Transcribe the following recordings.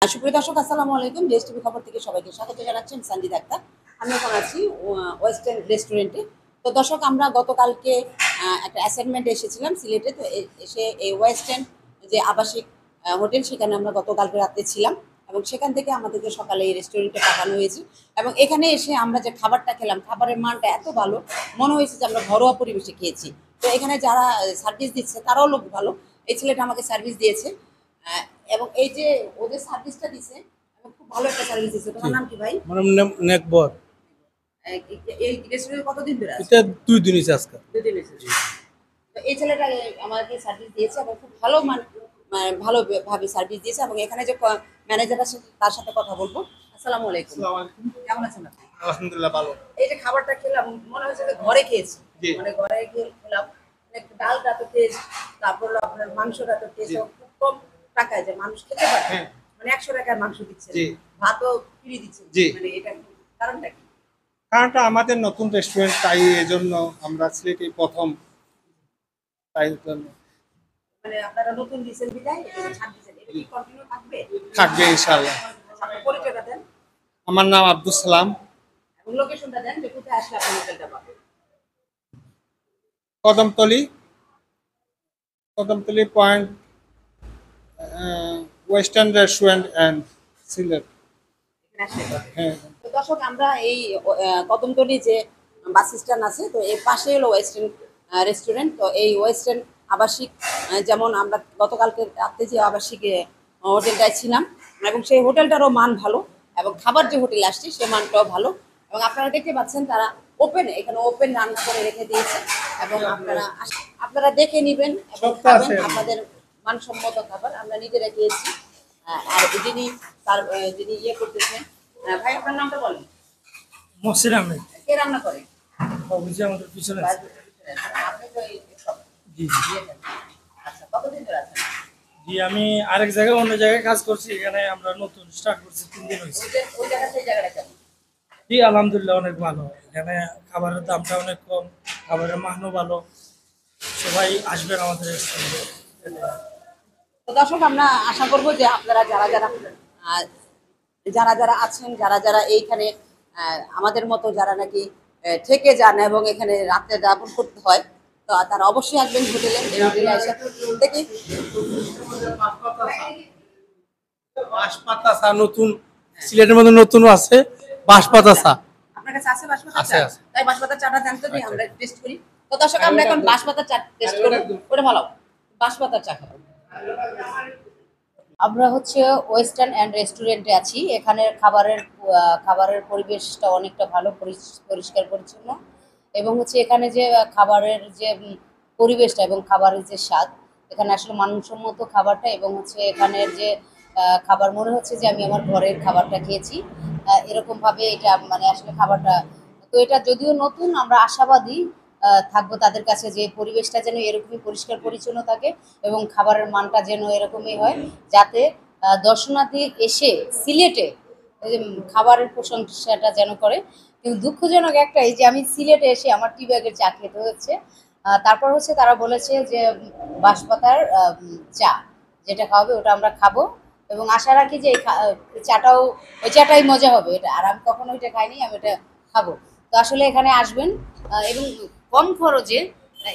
সুপ্রিয় দর্শক, আসসালামু আলাইকুম। দেশ টিভি খবর থেকে সবাইকে স্বাগত জানাচ্ছেন সঞ্জিত আক্তার। আমি এখন আছি ওয়েস্টার্ন রেস্টুরেন্টে। তো দর্শক, আমরা গতকালকে একটা অ্যাসাইনমেন্টে এসেছিলাম সিলেটে। তো এসে এই ওয়েস্টার্ন যে আবাসিক হোটেল, সেখানে আমরা গতকালকে রাতে ছিলাম এবং সেখান থেকে আমাদেরকে সকালে এই রেস্টুরেন্টে পাঠানো হয়েছে। এবং এখানে এসে আমরা যে খাবারটা খেলাম, খাবারের মানটা এত ভালো, মনে হয়েছে যে আমরা ঘরোয়া পরিবেশে খেয়েছি। তো এখানে যারা সার্ভিস দিচ্ছে তারাও লোক ভালো। এই ছেলেটা আমাকে সার্ভিস দিয়েছে আহ, এবং এই যে ওদের সার্ভিসটা দিছে, এবং খুব ভালো একটা সার্ভিস দিছে। তোমার নাম কি ভাই? আমার নাম নেকবর। এই রেস্টুরেন্টে কতদিন ধরে আছে? এটা 2 দিন হয়েছে আজকে। 2 দিন হয়েছে। তো এই ছেলেটা আমাকে সার্ভিস দিয়েছে এবং খুব ভালো ভালো ভাবে সার্ভিস দিয়েছে। এবং এখানে যে ম্যানেজার আছে তার সাথে কথা বলবো। আসসালামু আলাইকুম। আসসালামু আলাইকুম। কেমন আছেন আপনি? আলহামদুলিল্লাহ ভালো। এই যে খাবারটা খেলাম, মনে হচ্ছে যে ঘরে খেয়েছি। জি। মানে ঘরে খেলাম। মানে ডালটা তো টেস্ট, তারপর হলো আপনার মাংসটা তো টেস্ট, জি। খুব কম টাকায় যে মানুষ খেতে পারে। হ্যাঁ। মানে 100 টাকার মাংস দিচ্ছে, জি। ভাতও ফ্রি দিচ্ছে। জি। মানে এটা কারণটা কি? কারণটা আমাদের নতুন রেস্টুরেন্ট, তাই এজন্য আমরা সিলেটে প্রথম, তাই জন্য মানে আপনারা নতুন দিচ্ছেন বিদায়, এটা ছাড় দিচ্ছেন, এটা কি কন্টিনিউ থাকবে? থাকবে ইনশাআল্লাহ। আপনার পরিচয়টা দেন আমার নাম আব্দুল সালাম। এবং লোকেশনটা দেন যে কোথায় আসলে আপনি হোটেলটা পাবেন। Kadamtali, Kadamtali point, western restaurant and Sylhet. এখানে আসলে পাবেন। হ্যাঁ। তো দর্শক, আমরা এই কদমতলি যে বাস স্ট্যান্ড আছে, তো এর পাশে হলো ওয়েস্টার্ন রেস্টুরেন্ট। তো এই ওয়েস্টার্ন আবাসিক, যেমন আমরা গতকালকে রাতে যে আবাসিক হোটেলটায় ছিলাম, এবং সেই হোটেলটারও মান ভালো এবং খাবার যে হোটেলে আসছে সে মানটাও ভালো। এবং আপনারা দেখতে পাচ্ছেন তারা ওপেন, এখানে ওপেন রান্না করে রেখে দিয়েছে এবং আপনারা দেখে নেবেন এবং সবটা খাবেন আছে। আপনাদের মানসম্মত খাবার। আমরা নিজেরা খেয়েছি। আর যিনি তার যিনি করতেছেন, ভাই আপনার নামটা বলেন। মহসিন আহমেদ। কে রান্না করে? অফিসে আমাদের পিছনে আছে। আপনি তো সব জি দিয়েছেন। আচ্ছা, কতদিন ধরে আছেন? জি, আমি আরেক জায়গায় অন্য জায়গায় কাজ করছি, এখানে আমরা নতুন স্টার্ট করছি, 3 দিন হয়েছে। ওই জায়গা সেই জায়গাটা কেমন? জি, আলহামদুলিল্লাহ অনেক ভালো। এখানে খাবারের দামটা অনেক কম, খাবারের মানও ভালো। সবাই আসবেন আমাদের রেস্টুরেন্টে। তো দর্শক, আমরা আশা করবো যে আপনারা যারা যারা আহ, যারা যারা আছেন, যারা যারা এইখানে আমাদের মতো যারা নাকি থেকে যান এবং এখানে রাত্রে যাপন করতে হয়, তো তারা অবশ্যই আসবেন হোটেলে। এই হোটেলে এসে দেখি বাঁশপাতা চা নতুন, সিলেটের মধ্যে নতুনও আছে বাঁশপাতা চা। আপনার কাছে আছে বাঁশপাতার আছে, চা? আছে। তাই বাঁশপাতার চাটা জানতে দিই, আমরা টেস্ট করি। তো দর্শক, আমরা এখন বাঁশপাতার চা টেস্ট করবো। ওটা ভালো, বাঁশপাতার চা খাবো। আমরা হচ্ছে ওয়েস্টার্ন অ্যান্ড রেস্টুরেন্টে আছি। এখানে খাবারের পরিবেশটা অনেকটা ভালো, পরিষ্কার পরিচ্ছন্ন। এবং হচ্ছে এখানে যে খাবারের যে পরিবেশটা এবং খাবারের যে স্বাদ, এখানে আসলে মানসম্মত খাবারটা। এবং হচ্ছে এখানের যে খাবার, মনে হচ্ছে যে আমি আমার ঘরের খাবারটা খেয়েছি। এরকমভাবে এটা মানে আসলে খাবারটা, তো এটা যদিও নতুন, আমরা আশাবাদী থাকবো তাদের কাছে যে পরিবেশটা যেন এরকমই পরিষ্কার পরিচ্ছন্ন থাকে এবং খাবারের মানটা যেন এরকমই হয়, যাতে দর্শনার্থী এসে সিলেটে এই যে খাবারের প্রশংসাটা যেন করে। কিন্তু দুঃখজনক একটাই যে আমি সিলেটে এসে আমার টি ব্যাগের চা খেতে হচ্ছে। তারপর হচ্ছে তারা বলেছে যে বাঁশপাতার চা যেটা খাওয়াবে ওটা আমরা খাবো, এবং আশা রাখি যে এই চাটাও, ওই চাটাই মজা হবে। এটা আর আমি কখনো ওইটা খাইনি, আমি এটা খাবো। তো আসলে এখানে আসবেন এবং কম খরচে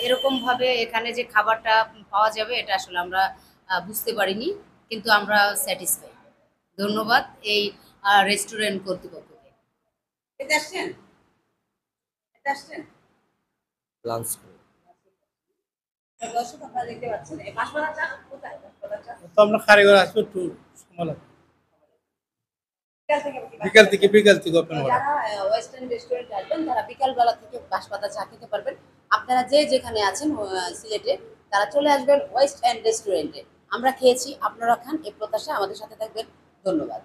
এরকমভাবে এখানে যে খাবারটা পাওয়া যাবে, এটা আসলে আমরা বুঝতে পারিনি, কিন্তু আমরা স্যাটিসফাই। ধন্যবাদ এই রেস্টুরেন্ট কর্তৃপক্ষকে। এতে আসছেন? এতে আসছেন? লাঞ্চ দর্শক, আপনারা দেখতে পাচ্ছেন এই বাঁশপাতা চা কোথায়? বাঁশপাতা চা তো আমরা কারিগর আসবো একটু সময় লাগবে। বিকাল থেকে ওপেন করা। যারা ওয়েস্টার্ন রেস্টুরেন্টে আসবেন তারা বিকালবেলা থেকে বাঁশপাতা চা খেতে পারবেন। আপনারা যে যেখানে আছেন সিলেটে, তারা চলে আসবেন ওয়েস্ট এন্ড রেস্টুরেন্টে। আমরা খেয়েছি, আপনারা খান, এই প্রত্যাশা। আমাদের সাথে থাকবেন। ধন্যবাদ।